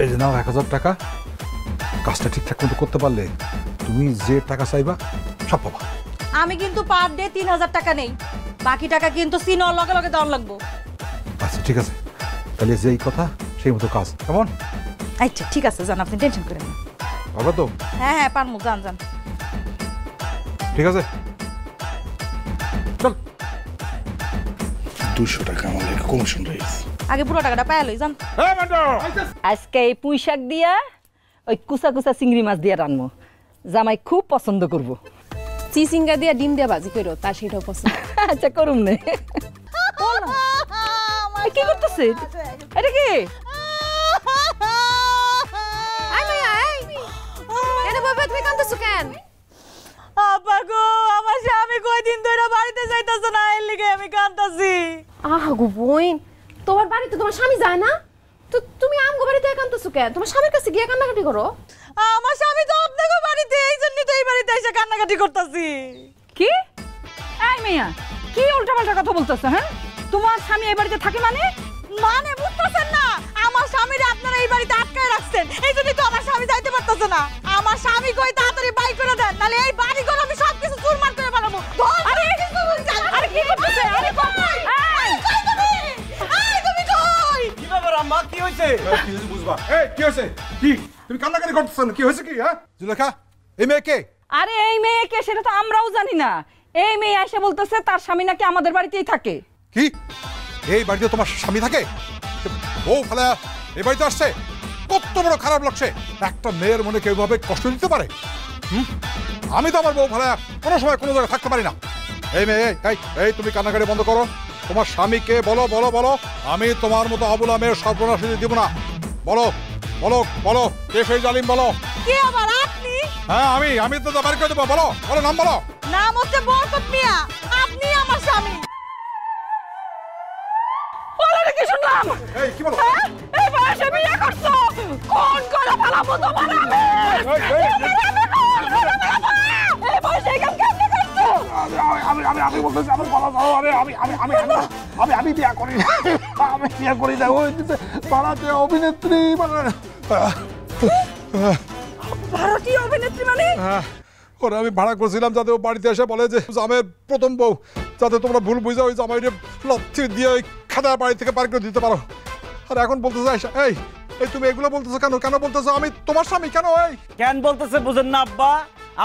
এই যে নাও 1000 টাকা, কাজটা ঠিকঠাক মতো করতে পারলে তুমি যে টাকা চাইবা সব পাবা। আমি কিন্তু পার ডে 3000 টাকা নেই, বাকি টাকা কিন্তু সিনোর লগে লগে দেওয়ার লাগবো। আচ্ছা ঠিক আছে, তাহলে যেই কথা সেই মতো কাজ, কেমন? আচ্ছা ঠিক আছে, যান, আপনি টেনশন করেন না। পারবা তো? হ্যাঁ হ্যাঁ পারমু, যান যান। ঠিক আছে চল। 200 টাকা আমার কমিশন রয়েছে। আগে পুরো টাকাটা পায় লই, যান। আজকে এই পুঁই শাক দিয়া ওই কুচা কুচা চিংড়ি মাছ দিয়া রান্নবো, জামাই খুব পছন্দ করব। চিচিঙ্গা দিয়া ডিম দিয়া ভাজি কইরো, তার সেটাও পছন্দ। আচ্ছা করুম নে। কি করতেছে এটা? কি তুমি কাঁদতেছো কেন? আপা গো, আমার স্বামী কয়দিন ধরে বাড়িতে যাইতাছে না, এর লিগে আমি কাঁদতাছি। আহা গো বোন, তোমার বাড়িতে তোমার স্বামী যায় না? তো তুমি আমগো বাড়িতে কাঁদতেছো কেন? তোমার স্বামীর কাছে গিয়ে কান্নাকাটি করো। আমার স্বামী তো আপনাকে বাড়িতে, এই জন্যই তো এই বাড়িতে এসে কান্নাকাটি করতাছি। কি এই মেয়া, কি উল্টাপাল্টা কথা বলতেছ? হ্যাঁ, তোমার স্বামী এই বাড়িতে থাকে মানে? মানে বুঝতেছেন না, আমার স্বামীরে আপনারা এই বাড়িতে আটকায় রাখছেন, এই জন্যই তো আমার স্বামী যাইতে পারতেছে না। আমার স্বামী কই তাড়াতাড়ি বাই করে দেন, নালে এই বাড়ি ঘর আমি সবকিছু চুরমার করে ফেলাবো। আরে আরে কি করতেছে? আরে তুমি কই? কি ব্যাপার আম্মা, কি হইছে? কি বুঝবা? এই কি হইছে? কি তুমি কান্নাকাটি করতেছ না? কি হইছে কি? হ্যাঁ জুলেখা, এই মেয়ে কে? আরে এই মেয়ে কে সেটা তো আমরাও জানি না। এই মেয়ে এসে বলতেছে তার স্বামী নাকি আমাদের বাড়িতেই থাকে। কি এই বাড়িতে তোমার স্বামী থাকে? বউ ফেলা এই বাড়িতে আসছে? কত বড় খারাপ লাগছে! একটা মেয়ের মনে কেউ ভাবে কষ্ট দিতে পারে? আমি তো আমার বউ ফেলা কোনো সময় কোনো জায়গায় থাকতে পারি না। এই মেয়ে, এই তুমি কান্নাকাটি বন্ধ করো। তোমার স্বামীকে বলো বলো বলো, আমি তোমার মতো অবলা মেয়ের সর্বনাশ দিব না। বলো বলো বলো, কে সেই জালিম বলো। কি আবার আপনি? হ্যাঁ আমি তো বাড়ি করে দেবো। বলো বলো, নাম বলো। নাম হচ্ছে বরকত মিয়া, আপনি আমার স্বামী। বলে কি শুনলাম? এই কি বলো? এই বয়সে বিয়ে করছো, কোন করে পালাবো তোমার আমি? এই বয়সে কেন কেমনে করছো? আমি বলতেছি আমার বলা যাও। আমি বিয়া করি না। আমি বিয়া করি না। ওই পাড়াতে অভিনেত্রী ভারতীয় অভিনেত্রী মানে? ওরা আমি ভাড়া করছিলাম যাতে ও বাড়িতে এসে বলে যে জামের প্রথম বউ, যাতে তোমরা ভুল বুঝে ওই জামাইরে লথি দিয়ে ওই খাদা বাড়ি থেকে পার করে দিতে পারো। আর এখন বলতেছে এই এই তুমি এগুলো বলতেছো কেন? কেন বলতেছো আমি তোমার স্বামী? কেন এই কেন বলতেছে বুঝেন না আব্বা?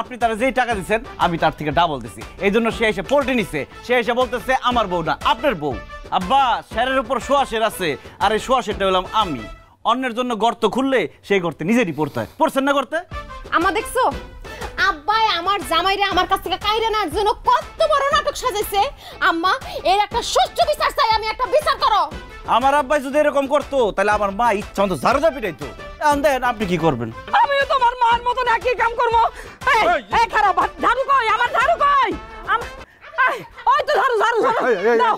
আপনি তারা যেই টাকা দিচ্ছেন আমি তার থেকে ডাবল দিছি, এই জন্য সে এসে পোল্টে নিছে। সে এসে বলতেছে আমার বউ না আপনার বউ। আব্বা, শেরের উপর শোয়াশের আছে, আর এই শোয়াশেরটা হলাম আমি। অন্যের জন্য গর্ত খুললে সেই গর্তে নিজেরই পড়তে হয়। পড়ছেন না গর্তে? আমা দেখছো আব্বাই আমার জামাইরে আমার কাছ থেকে কাইরা নেওয়ার জন্য কত বড় নাটক সাজাইছে। আম্মা, এর একটা সুষ্ঠু বিচার চাই, আমি একটা বিচার করো। আমার আব্বাই যদি এরকম করতো তাহলে আমার মা ইচ্ছা মতো ঝাড়ু দা পিটাইতো। এখন দেখেন আপনি কি করবেন। আমিও তোমার মার মতন একই কাম করবো। এই খারাপ ঝাড়ু কই? আমার ঝাড়ু কই? ওই তো ঝাড়ু দাও।